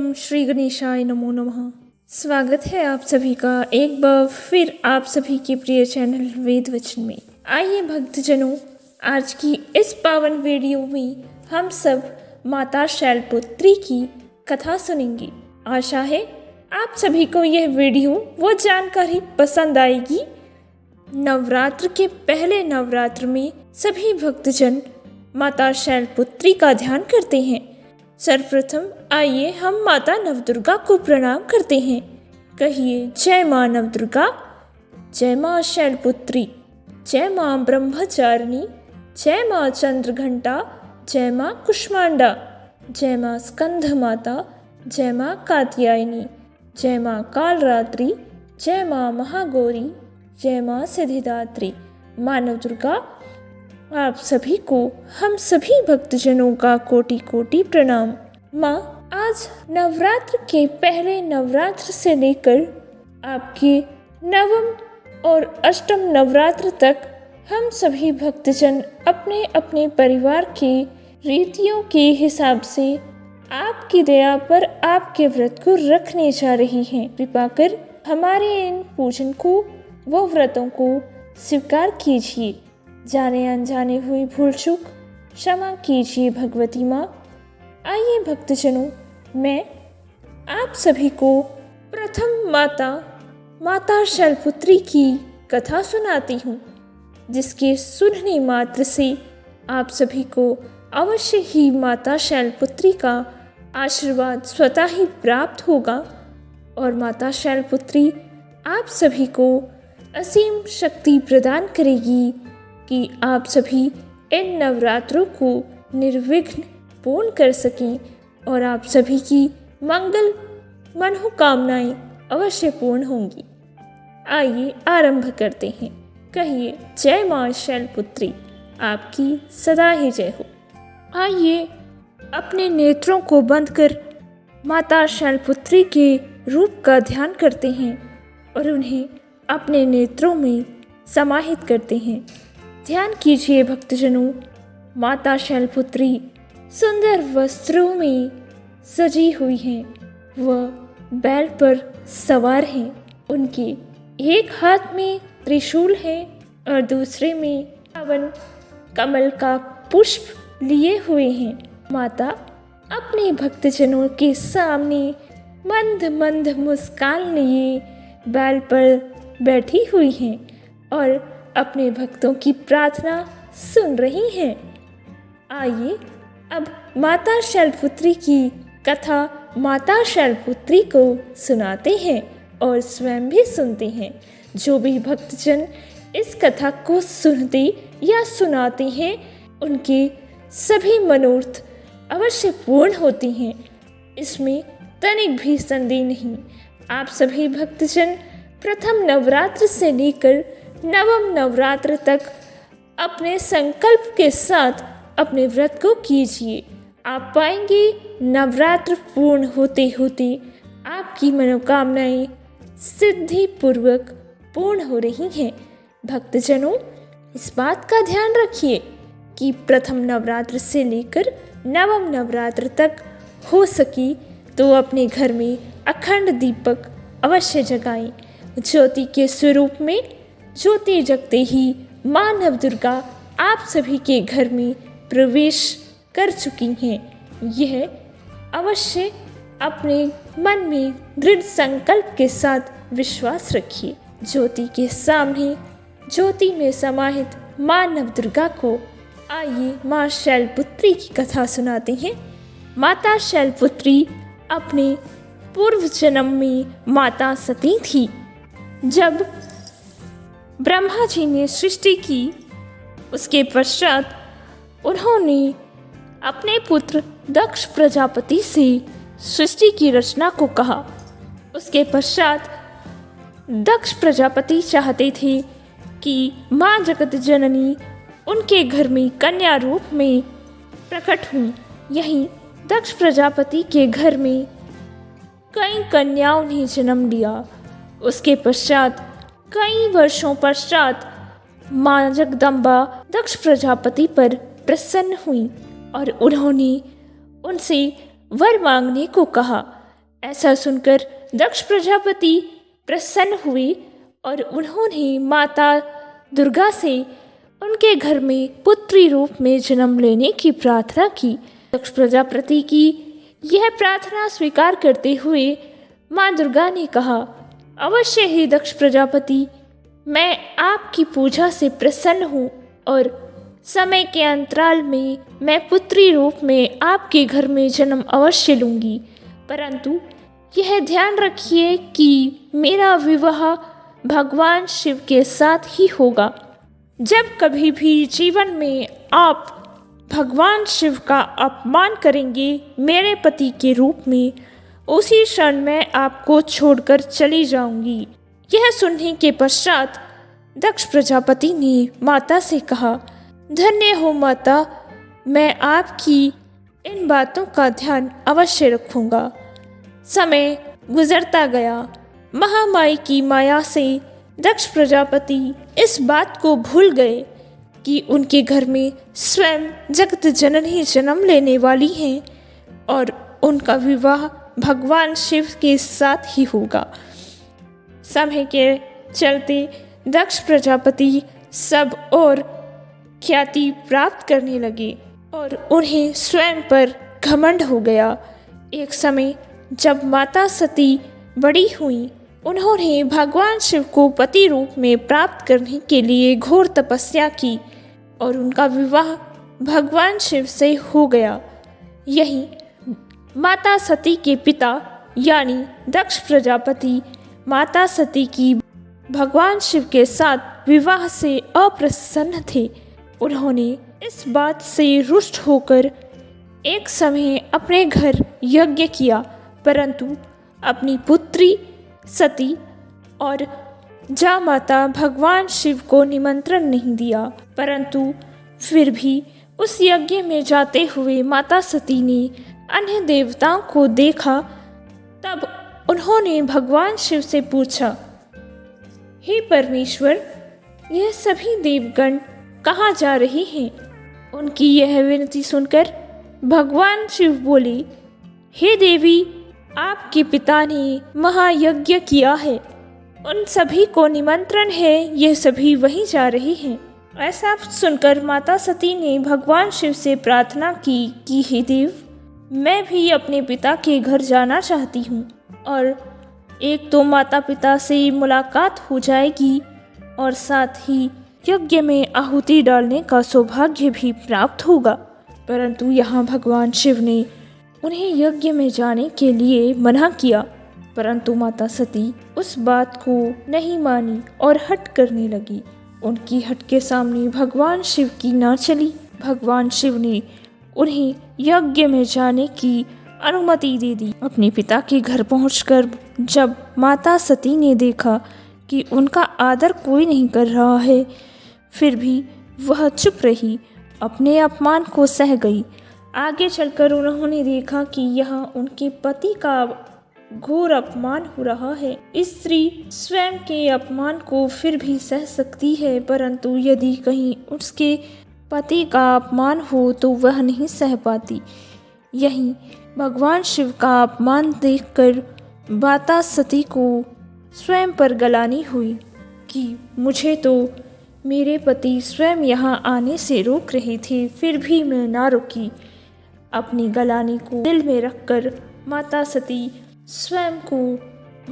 ओम श्री गणेशाय नमो नमः। स्वागत है आप सभी का एक बार फिर आप सभी के प्रिय चैनल वेद वचन में। आइए भक्तजनों, आज की इस पावन वीडियो में हम सब माता शैलपुत्री की कथा सुनेंगे। आशा है आप सभी को यह वीडियो व जानकारी पसंद आएगी। नवरात्र के पहले नवरात्र में सभी भक्तजन माता शैलपुत्री का ध्यान करते हैं। सर्वप्रथम आइए हम माता नवदुर्गा को प्रणाम करते हैं। कहिए जय माँ नवदुर्गा, जय माँ शैलपुत्री, जय माँ ब्रह्मचारिणी, जय माँ चंद्रघंटा, जय माँ कुष्मांडा, जय माँ स्कंध माता, जय माँ कात्यायनी, जय माँ कालरात्रि, जय माँ महागौरी, जय माँ सिद्धिदात्री। माँ नवदुर्गा आप सभी को, हम सभी भक्तजनों का कोटि कोटि प्रणाम। माँ, आज नवरात्र के पहले नवरात्र से लेकर आपके नवम और अष्टम नवरात्र तक हम सभी भक्तजन अपने अपने परिवार के रीतियों के हिसाब से आपकी दया पर आपके व्रत को रखने जा रही हैं। कृपा कर हमारे इन पूजन को व व्रतों को स्वीकार कीजिए। जाने अनजाने हुई भूल चूक क्षमा कीजिए भगवती माँ। आइए भक्तजनों, मैं आप सभी को प्रथम माता शैलपुत्री की कथा सुनाती हूँ, जिसके सुनने मात्र से आप सभी को अवश्य ही माता शैलपुत्री का आशीर्वाद स्वतः ही प्राप्त होगा और माता शैलपुत्री आप सभी को असीम शक्ति प्रदान करेगी कि आप सभी इन नवरात्रों को निर्विघ्न पूर्ण कर सकें और आप सभी की मंगल मनोकामनाएं अवश्य पूर्ण होंगी। आइए आरंभ करते हैं। कहिए जय माँ शैलपुत्री, आपकी सदा ही जय हो। आइए अपने नेत्रों को बंद कर माता शैलपुत्री के रूप का ध्यान करते हैं और उन्हें अपने नेत्रों में समाहित करते हैं। ध्यान कीजिए भक्तजनों, माता शैलपुत्री सुंदर वस्त्रों में सजी हुई हैं। वह बैल पर सवार हैं। उनके एक हाथ में त्रिशूल है और दूसरे में पावन कमल का पुष्प लिए हुए हैं। माता अपने भक्तजनों के सामने मंद मंद मुस्कान लिए बैल पर बैठी हुई हैं और अपने भक्तों की प्रार्थना सुन रही हैं। आइए अब माता शैलपुत्री की कथा माता शैलपुत्री को सुनाते हैं और स्वयं भी सुनते हैं। जो भी भक्तजन इस कथा को सुनते या सुनाते हैं, उनके सभी मनोरथ अवश्य पूर्ण होती हैं। इसमें तनिक भी संदेह नहीं। आप सभी भक्तजन प्रथम नवरात्र से लेकर नवम नवरात्र तक अपने संकल्प के साथ अपने व्रत को कीजिए। आप पाएंगे नवरात्र पूर्ण होते होते आपकी मनोकामनाएं सिद्धि पूर्वक पूर्ण हो रही हैं। भक्तजनों, इस बात का ध्यान रखिए कि प्रथम नवरात्र से लेकर नवम नवरात्र तक हो सके तो अपने घर में अखंड दीपक अवश्य जगाएं। ज्योति के स्वरूप में ज्योति जगते ही माँ नवदुर्गा आप सभी के घर में प्रवेश कर चुकी हैं। यह अवश्य अपने मन में दृढ़ संकल्प के साथ विश्वास रखिए। ज्योति के सामने ज्योति में समाहित माँ नवदुर्गा को आइए माँ शैलपुत्री की कथा सुनाते हैं। माता शैलपुत्री अपने पूर्व जन्म में माता सती थी। जब ब्रह्मा जी ने सृष्टि की, उसके पश्चात उन्होंने अपने पुत्र दक्ष प्रजापति से सृष्टि की रचना को कहा। उसके पश्चात दक्ष प्रजापति चाहते थे कि माँ जगत जननी उनके घर में कन्या रूप में प्रकट हुई। यहीं दक्ष प्रजापति के घर में कई कन्याओं ने जन्म लिया। उसके पश्चात कई वर्षों पश्चात माँ जगदम्बा दक्ष प्रजापति पर प्रसन्न हुई और उन्होंने उनसे वर मांगने को कहा। ऐसा सुनकर दक्ष प्रजापति प्रसन्न हुए और उन्होंने माता दुर्गा से उनके घर में पुत्री रूप में जन्म लेने की प्रार्थना की। दक्ष प्रजापति की यह प्रार्थना स्वीकार करते हुए माँ दुर्गा ने कहा, अवश्य ही दक्ष प्रजापति, मैं आपकी पूजा से प्रसन्न हूँ और समय के अंतराल में मैं पुत्री रूप में आपके घर में जन्म अवश्य लूँगी, परंतु यह ध्यान रखिए कि मेरा विवाह भगवान शिव के साथ ही होगा। जब कभी भी जीवन में आप भगवान शिव का अपमान करेंगे मेरे पति के रूप में, उसी क्षण मैं आपको छोड़कर चली जाऊंगी। यह सुनने के पश्चात दक्ष प्रजापति ने माता से कहा, धन्य हो माता, मैं आपकी इन बातों का ध्यान अवश्य रखूंगा। समय गुजरता गया। महामाई की माया से दक्ष प्रजापति इस बात को भूल गए कि उनके घर में स्वयं जगत जननी जन्म लेने वाली हैं और उनका विवाह भगवान शिव के साथ ही होगा। समय के चलते दक्ष प्रजापति सब और ख्याति प्राप्त करने लगे और उन्हें स्वयं पर घमंड हो गया। एक समय जब माता सती बड़ी हुई, उन्होंने भगवान शिव को पति रूप में प्राप्त करने के लिए घोर तपस्या की और उनका विवाह भगवान शिव से हो गया। यही माता सती के पिता यानी दक्ष प्रजापति माता सती की भगवान शिव के साथ विवाह से अप्रसन्न थे। उन्होंने इस बात से रुष्ट होकर एक समय अपने घर यज्ञ किया, परंतु अपनी पुत्री सती और जामाता भगवान शिव को निमंत्रण नहीं दिया। परंतु फिर भी उस यज्ञ में जाते हुए माता सती ने अन्य देवताओं को देखा। तब उन्होंने भगवान शिव से पूछा, हे परमेश्वर, यह सभी देवगण कहाँ जा रहे हैं? उनकी यह विनती सुनकर भगवान शिव बोले, हे देवी, आपके पिता ने महायज्ञ किया है, उन सभी को निमंत्रण है, यह सभी वहीं जा रहे हैं। ऐसा सुनकर माता सती ने भगवान शिव से प्रार्थना की कि हे देव, मैं भी अपने पिता के घर जाना चाहती हूँ और एक तो माता पिता से मुलाकात हो जाएगी और साथ ही यज्ञ में आहुति डालने का सौभाग्य भी प्राप्त होगा। परंतु यहाँ भगवान शिव ने उन्हें यज्ञ में जाने के लिए मना किया, परंतु माता सती उस बात को नहीं मानी और हट करने लगी। उनकी हट के सामने भगवान शिव की ना चली। भगवान शिव ने उन्हें यज्ञ में जाने की अनुमति दे दी। अपने पिता के घर पहुंचकर जब माता सती ने देखा कि उनका आदर कोई नहीं कर रहा है, फिर भी वह चुप रही, अपने अपमान को सह गई। आगे चलकर उन्होंने देखा कि यहाँ उनके पति का घोर अपमान हो रहा है। स्त्री स्वयं के अपमान को फिर भी सह सकती है, परंतु यदि कहीं उसके पति का अपमान हो तो वह नहीं सह पाती। यहीं भगवान शिव का अपमान देखकर माता सती को स्वयं पर गलानी हुई कि मुझे तो मेरे पति स्वयं यहाँ आने से रोक रहे थे, फिर भी मैं ना रुकी। अपनी गलानी को दिल में रखकर माता सती स्वयं को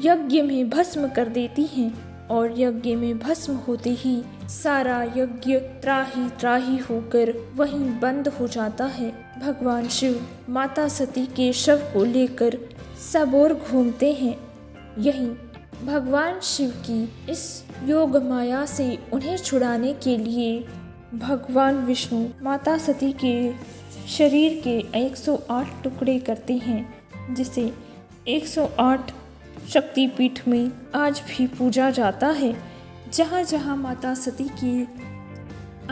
यज्ञ में भस्म कर देती हैं और यज्ञ में भस्म होते ही सारा यज्ञ त्राही त्राही होकर वहीं बंद हो जाता है। भगवान शिव माता सती के शव को लेकर सब ओर घूमते हैं। यहीं भगवान शिव की इस योग माया से उन्हें छुड़ाने के लिए भगवान विष्णु माता सती के शरीर के 108 टुकड़े करते हैं, जिसे 108 शक्तिपीठ में आज भी पूजा जाता है। जहाँ जहाँ माता सती के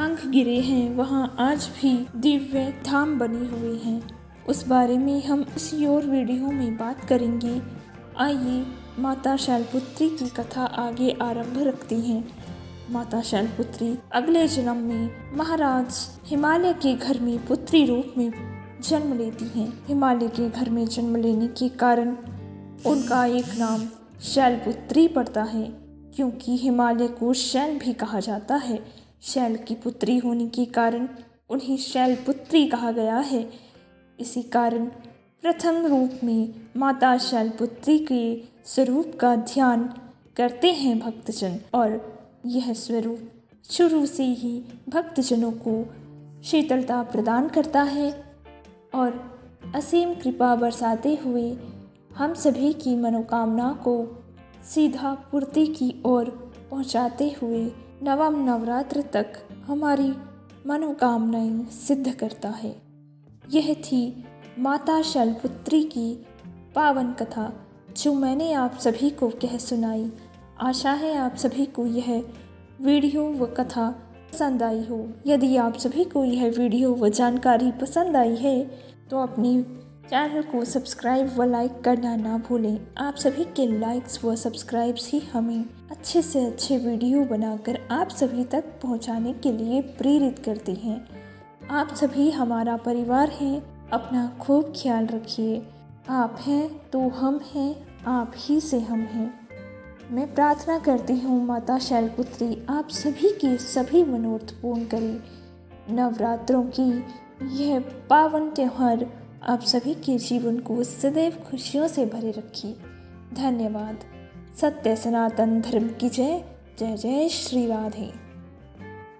अंग गिरे हैं वहाँ आज भी दिव्य धाम बने हुए हैं। उस बारे में हम इसी और वीडियो में बात करेंगे। आइए माता शैलपुत्री की कथा आगे आरंभ रखते हैं। माता शैलपुत्री अगले जन्म में महाराज हिमालय के घर में पुत्री रूप में जन्म लेती हैं। हिमालय के घर में जन्म लेने के कारण उनका एक नाम शैलपुत्री पड़ता है, क्योंकि हिमालय को शैल भी कहा जाता है। शैल की पुत्री होने के कारण उन्हें शैलपुत्री कहा गया है। इसी कारण प्रथम रूप में माता शैलपुत्री के स्वरूप का ध्यान करते हैं भक्तजन, और यह स्वरूप शुरू से ही भक्तजनों को शीतलता प्रदान करता है और असीम कृपा बरसाते हुए हम सभी की मनोकामना को सीधा पूर्ति की ओर पहुंचाते हुए नवम नवरात्र तक हमारी मनोकामनाएं सिद्ध करता है। यह थी माता शैलपुत्री की पावन कथा, जो मैंने आप सभी को कह सुनाई। आशा है आप सभी को यह वीडियो व कथा पसंद आई हो। यदि आप सभी को यह वीडियो व जानकारी पसंद आई है तो अपनी चैनल को सब्सक्राइब व लाइक करना ना भूलें। आप सभी के लाइक्स व सब्सक्राइब्स ही हमें अच्छे से अच्छे वीडियो बनाकर आप सभी तक पहुंचाने के लिए प्रेरित करते हैं। आप सभी हमारा परिवार हैं। अपना खूब ख्याल रखिए। आप हैं तो हम हैं, आप ही से हम हैं। मैं प्रार्थना करती हूँ माता शैलपुत्री आप सभी के सभी मनोरथ पूर्ण करें। नवरात्रों की यह पावन त्यौहार आप सभी के जीवन को सदैव खुशियों से भरे रखिए। धन्यवाद। सत्य सनातन धर्म की जय। जय जय श्री राधे।